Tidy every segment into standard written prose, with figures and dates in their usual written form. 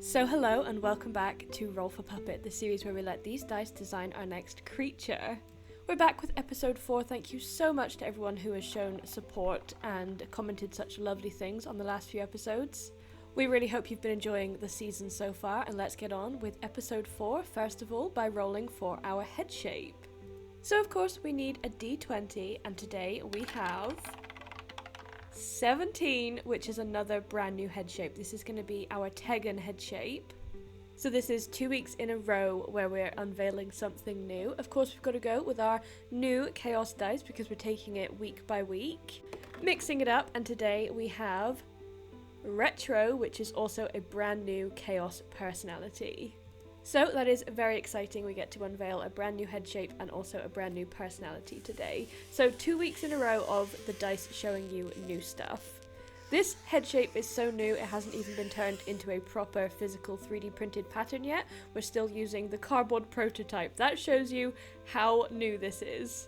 So hello and welcome back to Roll for Puppet, the series where we let these dice design our next creature. We're back with episode 4. Thank you so much to everyone who has shown support and commented such lovely things on the last few episodes. We really hope you've been enjoying the season so far, and let's get on with episode 4, first of all by rolling for our head shape. So of course we need a d20, and today we have 17, which is another brand new head shape. This is going to be our Tegan head shape. So this is 2 weeks in a row where we're unveiling something new. Of course, we've got to go with our new Chaos dice because we're taking it week by week, mixing it up, and today we have Retro, which is also a brand new Chaos personality. So that is very exciting. We get to unveil a brand new head shape and also a brand new personality today. So 2 weeks in a row of the dice showing you new stuff. This head shape is so new it hasn't even been turned into a proper physical 3D printed pattern yet. We're still using the cardboard prototype. That shows you how new this is.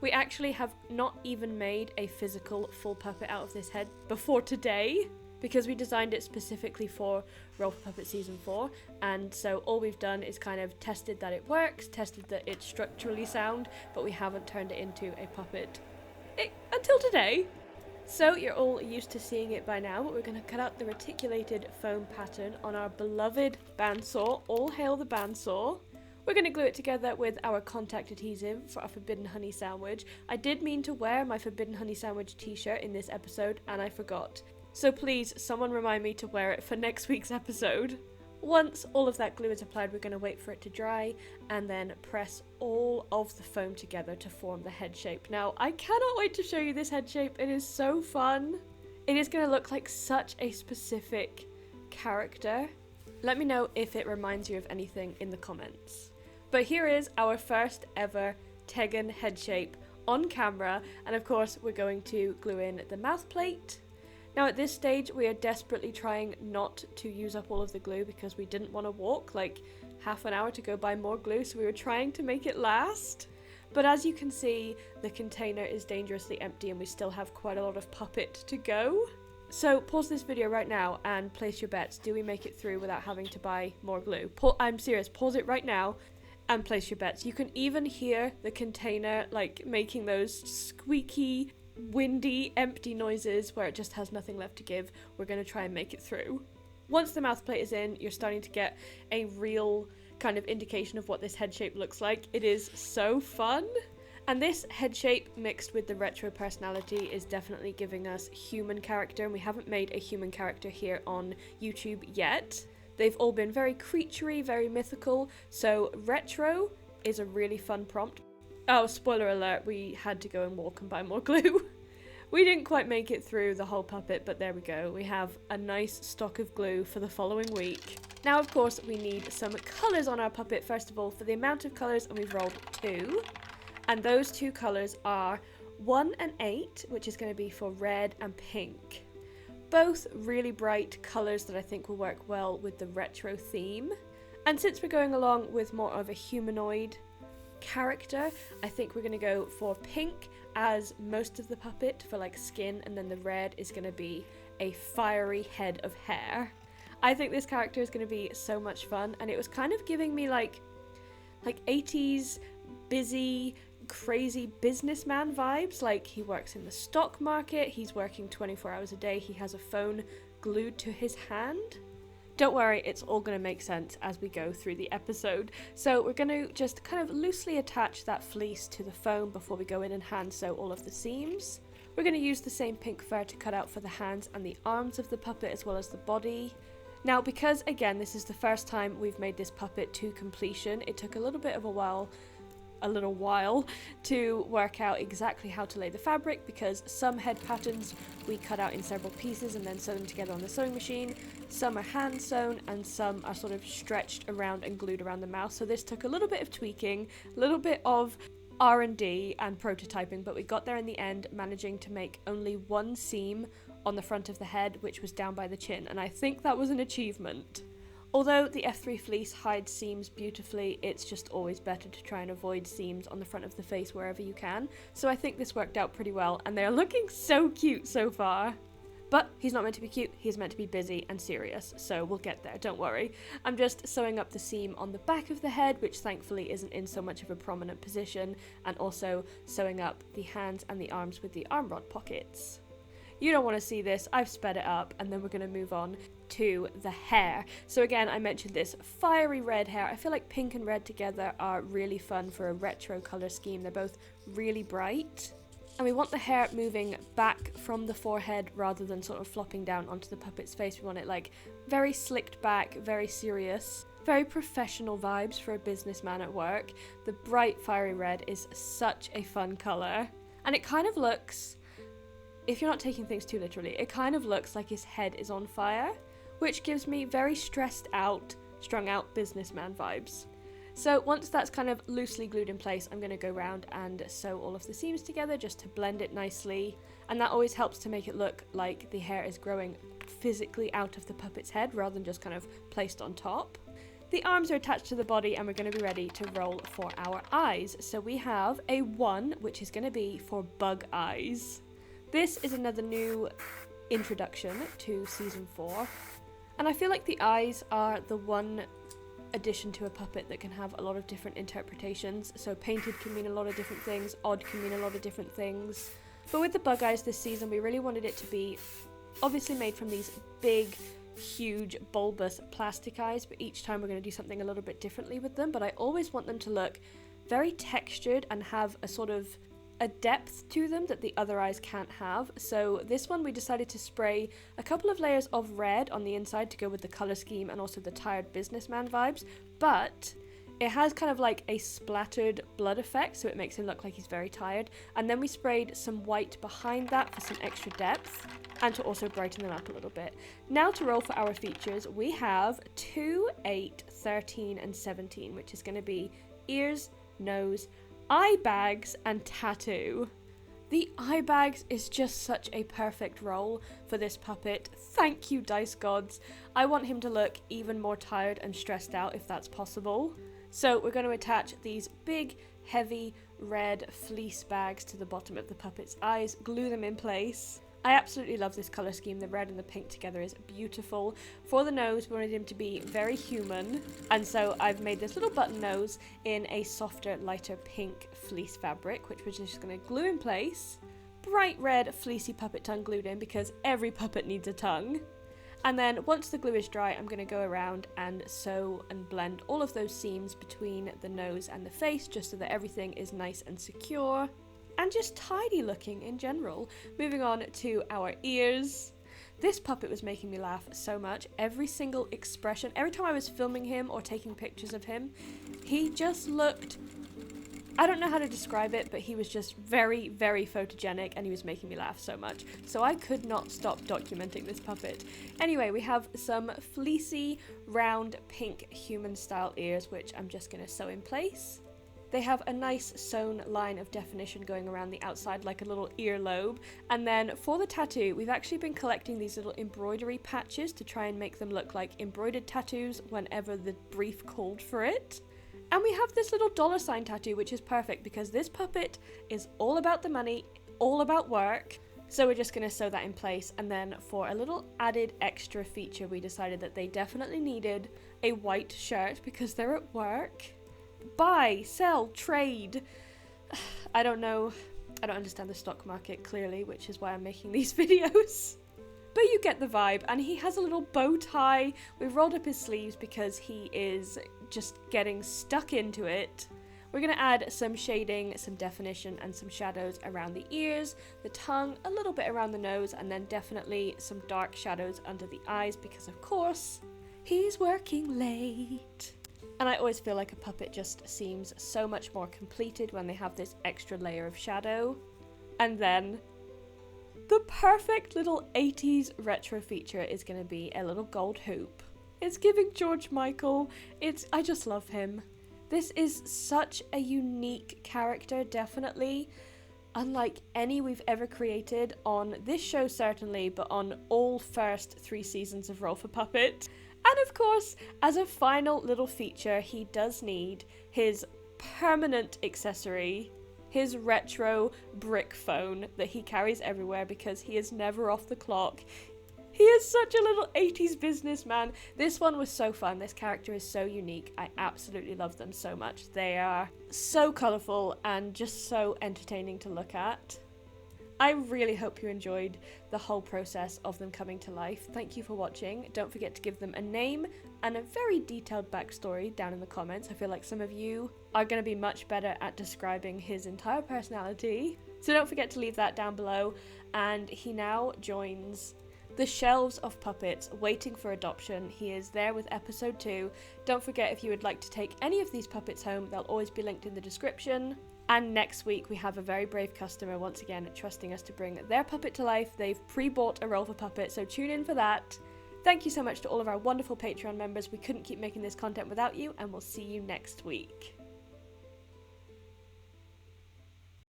We actually have not even made a physical full puppet out of this head before today, because we designed it specifically for Roll for Puppet Season 4, and so all we've done is kind of tested that it works, tested that it's structurally sound, but we haven't turned it into a puppet until today. So you're all used to seeing it by now, but we're going to cut out the reticulated foam pattern on our beloved bandsaw. All hail the bandsaw. We're going to glue it together with our contact adhesive for our Forbidden Honey sandwich. I did mean to wear my Forbidden Honey sandwich t-shirt in this episode, and I forgot. So please, someone remind me to wear it for next week's episode. Once all of that glue is applied, we're going to wait for it to dry and then press all of the foam together to form the head shape. Now, I cannot wait to show you this head shape. It is so fun. It is going to look like such a specific character. Let me know if it reminds you of anything in the comments. But here is our first ever Tegan head shape on camera. And of course, we're going to glue in the mouth plate. Now at this stage we are desperately trying not to use up all of the glue because we didn't want to walk like half an hour to go buy more glue, so we were trying to make it last. But as you can see, the container is dangerously empty and we still have quite a lot of puppet to go. So pause this video right now and place your bets. Do we make it through without having to buy more glue? I'm serious, pause it right now and place your bets. You can even hear the container like making those squeaky, windy, empty noises where it just has nothing left to give. We're going to try and make it through. Once the mouth plate is in, you're starting to get a real kind of indication of what this head shape looks like. It is so fun. And this head shape mixed with the retro personality is definitely giving us human character, and we haven't made a human character here on YouTube yet. They've all been very creaturey, very mythical, so retro is a really fun prompt. Oh, spoiler alert, we had to go and walk and buy more glue. We didn't quite make it through the whole puppet, but there we go. We have a nice stock of glue for the following week. Now, of course, we need some colours on our puppet, first of all, for the amount of colours, and we've rolled 2. And those 2 colours are 1 and 8, which is going to be for red and pink. Both really bright colours that I think will work well with the retro theme. And since we're going along with more of a humanoid character, I think we're going to go for pink as most of the puppet for like skin, and then the red is going to be a fiery head of hair. I think this character is going to be so much fun, and it was kind of giving me like 80s busy crazy businessman vibes. Like he works in the stock market, he's working 24 hours a day, he has a phone glued to his hand. Don't worry, it's all going to make sense as we go through the episode. So we're going to just kind of loosely attach that fleece to the foam before we go in and hand sew all of the seams. We're going to use the same pink fur to cut out for the hands and the arms of the puppet as well as the body. Now, because again, this is the first time we've made this puppet to completion, it took a little while to work out exactly how to lay the fabric, because some head patterns we cut out in several pieces and then sew them together on the sewing machine. Some are hand sewn and some are sort of stretched around and glued around the mouth. So this took a little bit of tweaking, a little bit of R&D and prototyping, but we got there in the end, managing to make only 1 seam on the front of the head, which was down by the chin, and I think that was an achievement. Although the F3 fleece hides seams beautifully, it's just always better to try and avoid seams on the front of the face wherever you can. So I think this worked out pretty well, and they're looking so cute so far. But he's not meant to be cute, he's meant to be busy and serious, so we'll get there, don't worry. I'm just sewing up the seam on the back of the head, which thankfully isn't in so much of a prominent position, and also sewing up the hands and the arms with the arm rod pockets. You don't want to see this, I've sped it up, and then we're going to move on to the hair. So again, I mentioned this fiery red hair. I feel like pink and red together are really fun for a retro colour scheme. They're both really bright. And we want the hair moving back from the forehead rather than sort of flopping down onto the puppet's face. We want it like very slicked back, very serious, very professional vibes for a businessman at work. The bright fiery red is such a fun colour. And it kind of looks, if you're not taking things too literally, it kind of looks like his head is on fire, which gives me very stressed out, strung out businessman vibes. So once that's kind of loosely glued in place, I'm going to go around and sew all of the seams together just to blend it nicely. And that always helps to make it look like the hair is growing physically out of the puppet's head rather than just kind of placed on top. The arms are attached to the body and we're going to be ready to roll for our eyes. So we have a 1, which is going to be for bug eyes. This is another new introduction to season 4. And I feel like the eyes are the one addition to a puppet that can have a lot of different interpretations. So painted can mean a lot of different things, odd can mean a lot of different things. But with the bug eyes this season, we really wanted it to be obviously made from these big, huge, bulbous plastic eyes, but each time we're going to do something a little bit differently with them. But I always want them to look very textured and have a sort of a depth to them that the other eyes can't have. So this one we decided to spray a couple of layers of red on the inside to go with the color scheme and also the tired businessman vibes, but it has kind of like a splattered blood effect, so it makes him look like he's very tired. And then we sprayed some white behind that for some extra depth and to also brighten them up a little bit. Now to roll for our features, we have 2, 8, 13 and 17, which is going to be ears, nose, eye bags and tattoo. The eye bags is just such a perfect role for this puppet. Thank you, dice gods. I want him to look even more tired and stressed out if that's possible. So we're going to attach these big, heavy, red fleece bags to the bottom of the puppet's eyes, glue them in place. I absolutely love this colour scheme. The red and the pink together is beautiful. For the nose, we wanted him to be very human, and so I've made this little button nose in a softer, lighter pink fleece fabric, which we're just going to glue in place. Bright red fleecy puppet tongue glued in because every puppet needs a tongue. And then once the glue is dry, I'm going to go around and sew and blend all of those seams between the nose and the face just so that everything is nice and secure. And just tidy looking in general. Moving on to our ears. This puppet was making me laugh so much. Every single expression, every time I was filming him or taking pictures of him, he just looked, I don't know how to describe it, but he was just very, very photogenic and he was making me laugh so much. So I could not stop documenting this puppet. Anyway, we have some fleecy, round, pink human style ears, which I'm just going to sew in place. They have a nice sewn line of definition going around the outside like a little earlobe. And then for the tattoo, we've actually been collecting these little embroidery patches to try and make them look like embroidered tattoos whenever the brief called for it. And we have this little $ tattoo, which is perfect because this puppet is all about the money, all about work. So we're just going to sew that in place. And then for a little added extra feature, we decided that they definitely needed a white shirt because they're at work. Buy, sell, trade. I don't know. I don't understand the stock market clearly, which is why I'm making these videos. But you get the vibe. And he has a little bow tie. We've rolled up his sleeves because he is just getting stuck into it. We're going to add some shading, some definition, and some shadows around the ears, the tongue, a little bit around the nose, and then definitely some dark shadows under the eyes because, of course, he's working late. And I always feel like a puppet just seems so much more completed when they have this extra layer of shadow. And then the perfect little 80s retro feature is going to be a little gold hoop. It's giving George Michael. I just love him. This is such a unique character, definitely. Unlike any we've ever created on this show certainly, but on all first 3 seasons of Roll for Puppet. And of course, as a final little feature, he does need his permanent accessory, his retro brick phone that he carries everywhere because he is never off the clock. He is such a little 80s businessman. This one was so fun. This character is so unique. I absolutely love them so much. They are so colourful and just so entertaining to look at. I really hope you enjoyed the whole process of them coming to life. Thank you for watching. Don't forget to give them a name and a very detailed backstory down in the comments. I feel like some of you are going to be much better at describing his entire personality. So don't forget to leave that down below. And he now joins the shelves of puppets waiting for adoption. He is there with episode 2. Don't forget, if you would like to take any of these puppets home, they'll always be linked in the description. And next week we have a very brave customer once again trusting us to bring their puppet to life. They've pre-bought a Rover puppet, so tune in for that. Thank you so much to all of our wonderful Patreon members. We couldn't keep making this content without you, and we'll see you next week.